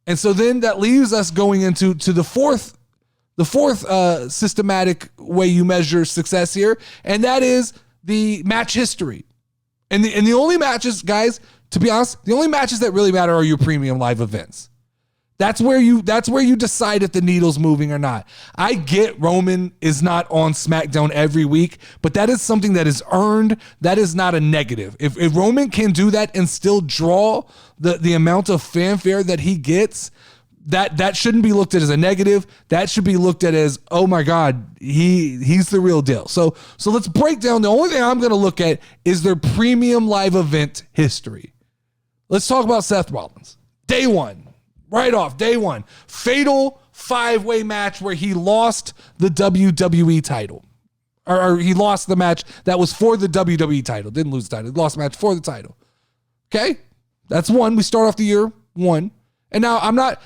And so then that leaves us going into the fourth systematic way you measure success here, and that is the match history. And the only matches, guys, to be honest, the only matches that really matter are your premium live events. That's where you decide if the needle's moving or not. I get Roman is not on SmackDown every week, but that is something that is earned. That is not a negative. If Roman can do that and still draw the amount of fanfare that he gets, that shouldn't be looked at as a negative. That should be looked at as, oh my God, he's the real deal. So let's break down. The only thing I'm going to look at is their premium live event history. Let's talk about Seth Rollins. Day one. Right off, day one, fatal 5-way match where he lost the WWE title. Or he lost the match that was for the WWE title. Didn't lose the title. He lost the match for the title. Okay? That's one. We start off the year one. And now I'm not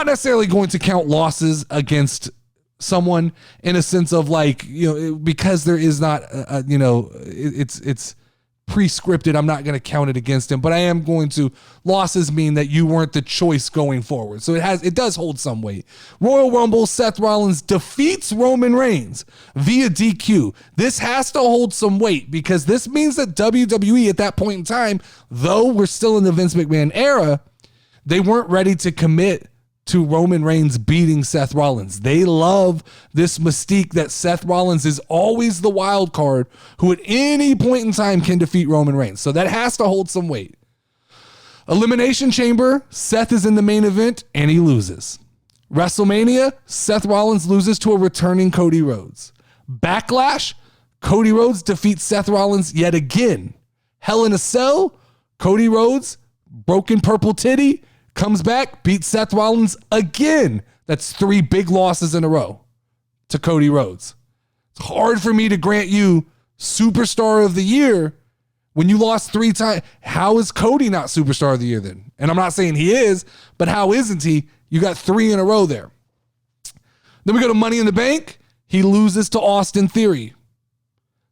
necessarily going to count losses against someone in a sense of like, because there is not, it's pre-scripted. I'm not going to count it against him, but I am going to. Losses mean that you weren't the choice going forward. So it does hold some weight. Royal Rumble, Seth Rollins defeats Roman Reigns via DQ. This has to hold some weight because this means that WWE at that point in time, though we're still in the Vince McMahon era, they weren't ready to commit to Roman Reigns beating Seth Rollins. They love this mystique that Seth Rollins is always the wild card who at any point in time can defeat Roman Reigns. So that has to hold some weight. Elimination Chamber, Seth is in the main event and he loses. WrestleMania, Seth Rollins loses to a returning Cody Rhodes. Backlash, Cody Rhodes defeats Seth Rollins yet again. Hell in a Cell, Cody Rhodes, broken purple titty, comes back, beats Seth Rollins again. That's 3 big losses in a row to Cody Rhodes. It's hard for me to grant you Superstar of the Year when you lost 3 times. How is Cody not Superstar of the Year then? And I'm not saying he is, but how isn't he? You got 3 in a row there. Then we go to Money in the Bank. He loses to Austin Theory.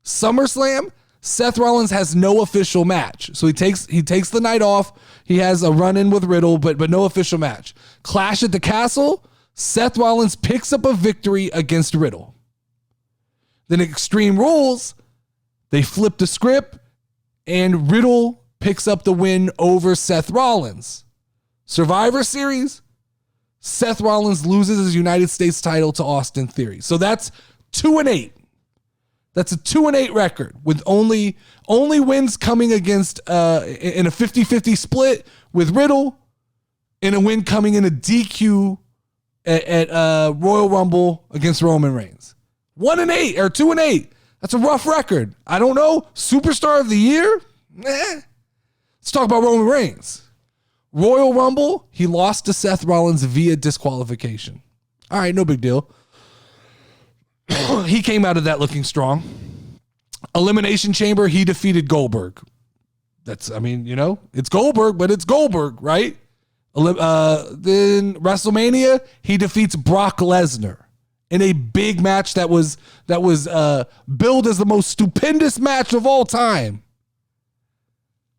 SummerSlam, Seth Rollins has no official match. So he takes the night off. He has a run-in with Riddle, but no official match. Clash at the Castle, Seth Rollins picks up a victory against Riddle. Then Extreme Rules, they flip the script, and Riddle picks up the win over Seth Rollins. Survivor Series, Seth Rollins loses his United States title to Austin Theory. So that's 2-8. That's a 2-8 record with only wins coming against in a 50-50 split with Riddle, and a win coming in a DQ at Royal Rumble against Roman Reigns. 1-8 or 2-8. That's a rough record. I don't know. Superstar of the Year? Let's talk about Roman Reigns. Royal Rumble, he lost to Seth Rollins via disqualification. All right, no big deal. He came out of that looking strong. Elimination Chamber, he defeated Goldberg. It's Goldberg, but it's Goldberg, right? Then WrestleMania, he defeats Brock Lesnar. in a big match that was billed as the most stupendous match of all time.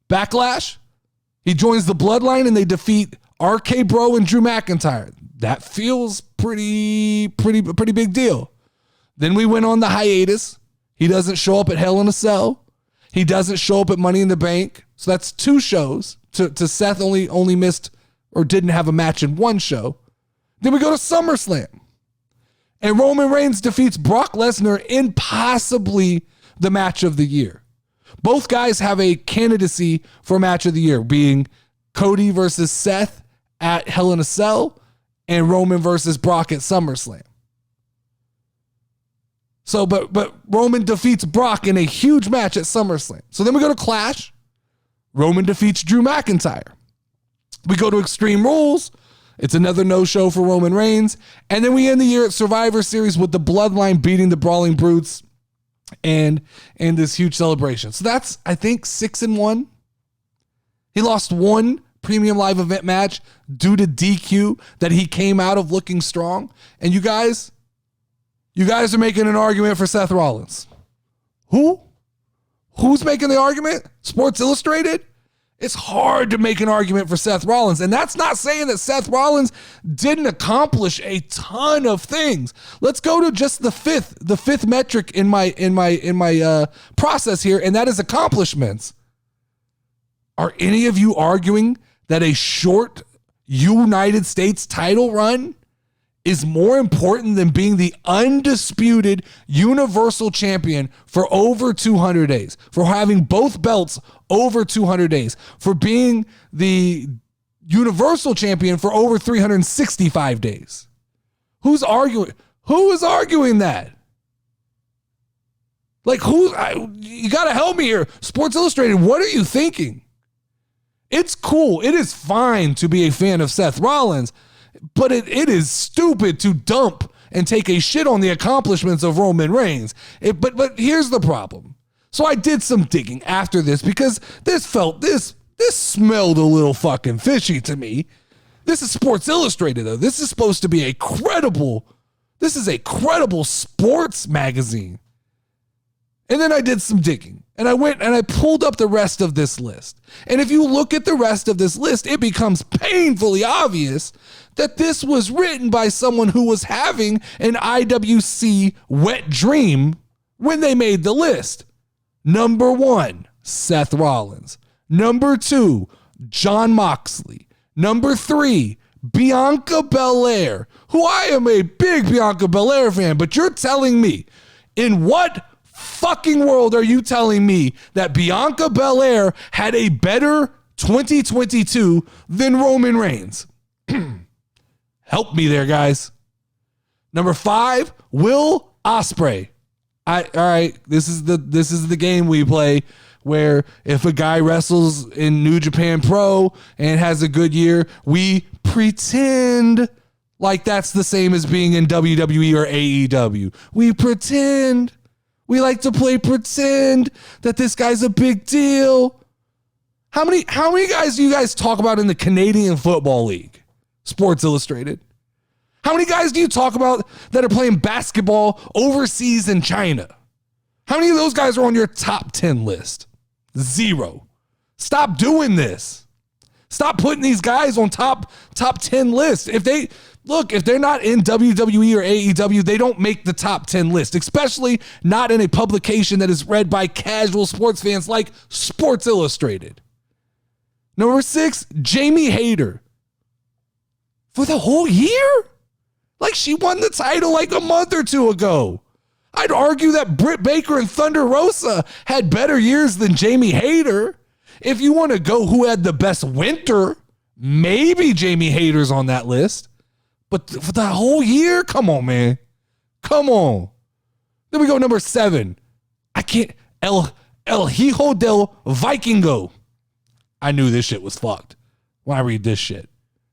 Backlash, he joins the Bloodline and they defeat RK Bro and Drew McIntyre. That feels pretty big deal. Then we went on the hiatus. He doesn't show up at Hell in a Cell. He doesn't show up at Money in the Bank. So that's 2 shows. To Seth only missed or didn't have a match in 1 show. Then we go to SummerSlam. And Roman Reigns defeats Brock Lesnar in possibly the match of the year. Both guys have a candidacy for match of the year, being Cody versus Seth at Hell in a Cell and Roman versus Brock at SummerSlam. So, but Roman defeats Brock in a huge match at SummerSlam. So then we go to Clash. Roman defeats Drew McIntyre. We go to Extreme Rules. It's another no-show for Roman Reigns. And then we end the year at Survivor Series with the Bloodline beating the Brawling Brutes and this huge celebration. So that's, I think, 6-1. He lost 1 premium live event match due to DQ that he came out of looking strong. And you guys are making an argument for Seth Rollins. Who? Who's making the argument? Sports Illustrated? It's hard to make an argument for Seth Rollins. And that's not saying that Seth Rollins didn't accomplish a ton of things. Let's go to just the fifth metric in my process here, and that is accomplishments. Are any of you arguing that a short United States title run is more important than being the undisputed Universal Champion for over 200 days, for having both belts over 200 days, for being the Universal Champion for over 365 days? Who's arguing? Who is arguing that? Like, you got to help me here. Sports Illustrated, what are you thinking? It's cool. It is fine to be a fan of Seth Rollins, but it is stupid to dump and take a shit on the accomplishments of Roman Reigns. But here's the problem. So I did some digging after this because this smelled a little fucking fishy to me. This is Sports Illustrated, though. This is supposed to be a credible sports magazine. And then I did some digging. And I went and I pulled up the rest of this list. And if you look at the rest of this list, it becomes painfully obvious that this was written by someone who was having an IWC wet dream when they made the list. Number 1, Seth Rollins. Number 2, Jon Moxley. Number 3, Bianca Belair, who I am a big Bianca Belair fan, but you're telling me, in what fucking world are you telling me that Bianca Belair had a better 2022 than Roman Reigns? Help me there, guys. Number 5, Will Ospreay. All right, this is the game we play where if a guy wrestles in New Japan Pro and has a good year, we pretend like that's the same as being in WWE or AEW. We pretend. We like to play pretend that this guy's a big deal. How many guys do you guys talk about in the Canadian Football League? Sports Illustrated. How many guys do you talk about that are playing basketball overseas in China? How many of those guys are on your top 10 list? 0. Stop doing this. Stop putting these guys on top 10 lists. If they're not in WWE or AEW, they don't make the top 10 list, especially not in a publication that is read by casual sports fans like Sports Illustrated. Number 6, Jamie Hayter. For the whole year? Like, she won the title like a month or 2 ago. I'd argue that Britt Baker and Thunder Rosa had better years than Jamie Hayter. If you want to go who had the best winter, maybe Jamie Hayter's on that list. But for the whole year? Come on, man. Come on. Then we go number 7. El Hijo del Vikingo. I knew this shit was fucked when I read this shit.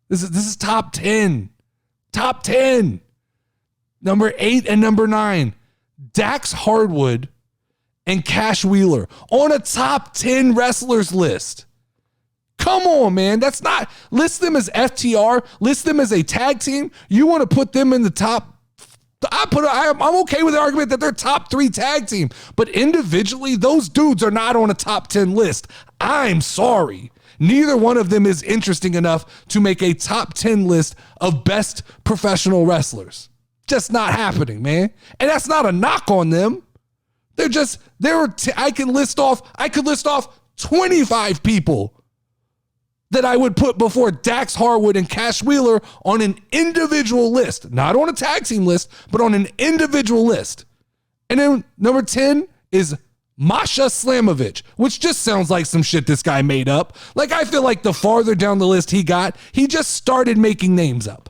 This is top 10. Top 10. Number 8 and number 9. Dax Hardwood and Cash Wheeler on a top 10 wrestlers list. Come on, man. That's not, list them as FTR, list them as a tag team. You want to put them in the top I'm okay with the argument that they're top 3 tag team, but individually, those dudes are not on a top 10 list. I'm sorry. Neither one of them is interesting enough to make a top 10 list of best professional wrestlers. Just not happening, man. And that's not a knock on them. I could list off 25 people that I would put before Dax Harwood and Cash Wheeler on an individual list, not on a tag team list, but on an individual list. And then number 10 is Masha Slamovich, which just sounds like some shit this guy made up. Like, I feel like the farther down the list he got, he just started making names up.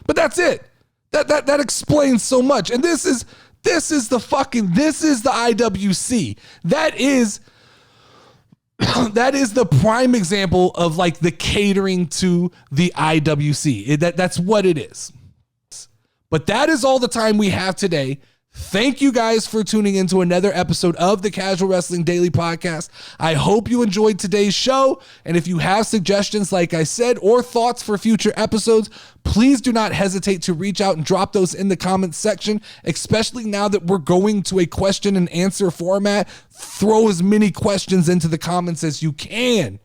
But that's it. That explains so much. And this is the IWC. That is the prime example of like the catering to the IWC. That's what it is. But that is all the time we have today. Thank you guys for tuning into another episode of the Casual Wrestling Daily Podcast. I hope you enjoyed today's show. And if you have suggestions, like I said, or thoughts for future episodes, please do not hesitate to reach out and drop those in the comments section, especially now that we're going to a question and answer format. Throw as many questions into the comments as you can.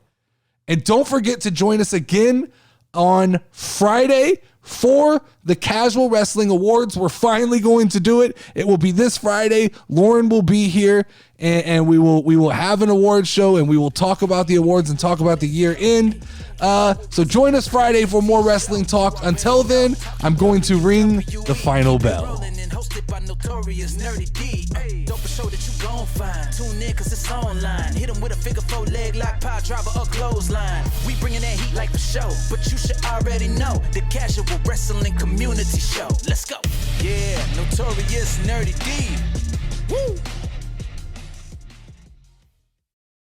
And don't forget to join us again on Friday for the Casual Wrestling Awards. We're finally going to do it. It will be this Friday. Lauren will be here, and we will have an award show, and we will talk about the awards and talk about the year end. So join us Friday for more wrestling talk. Until then, I'm going to ring the final bell. Notorious Nerdy D. Dope show that you gon' find. Tune in cause it's online. Hit 'em with a figure 4 leg lock, power driver or clothesline. We bringing that heat like the show, but you should already know the Casual Wrestling Community Show. Let's go. Yeah, Notorious Nerdy D. Woo.